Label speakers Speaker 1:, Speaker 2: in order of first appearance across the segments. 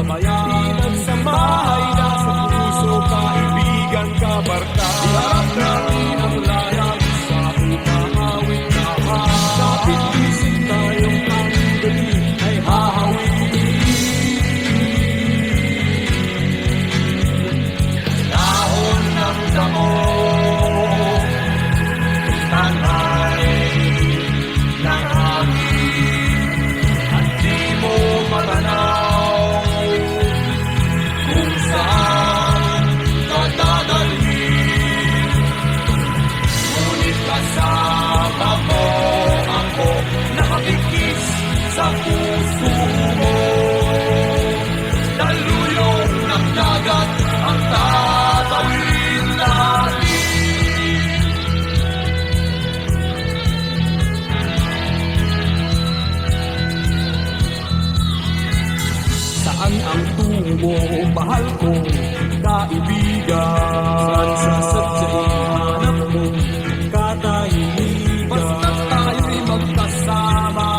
Speaker 1: sasabayan. Pinagsamahay na sa puso, kaibigan, kabarka. Iharap natin ang layag sa umahawit na kapit isip tayong ang gabi ay hahawin. Dahon ng damo, tanay ng hangin, at di mo matanaw kung saan dadalhin. Ngunit kasama mo ako, nakapikis sa puso mo. Daluyong ng dagat ang tatawid natin. Saan ang tungo, mahal kong kaibigan? Saan sa sadyang hanap mong katahimigan? Basta tayo'y magkasama,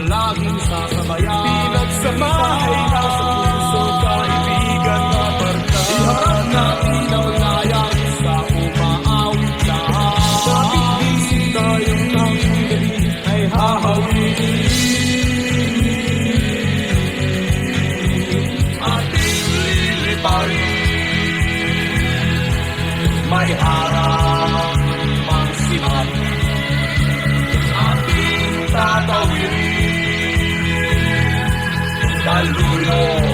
Speaker 1: laging sasabayan. Pinagsamahay na sa puso, kaibigan, kabarka. Iharap natin ang layag sa umaawit lahat. Kapit-isip tayong ang gabi ay hahawin. May harap mang sibat, ating tatawirin. Daluyong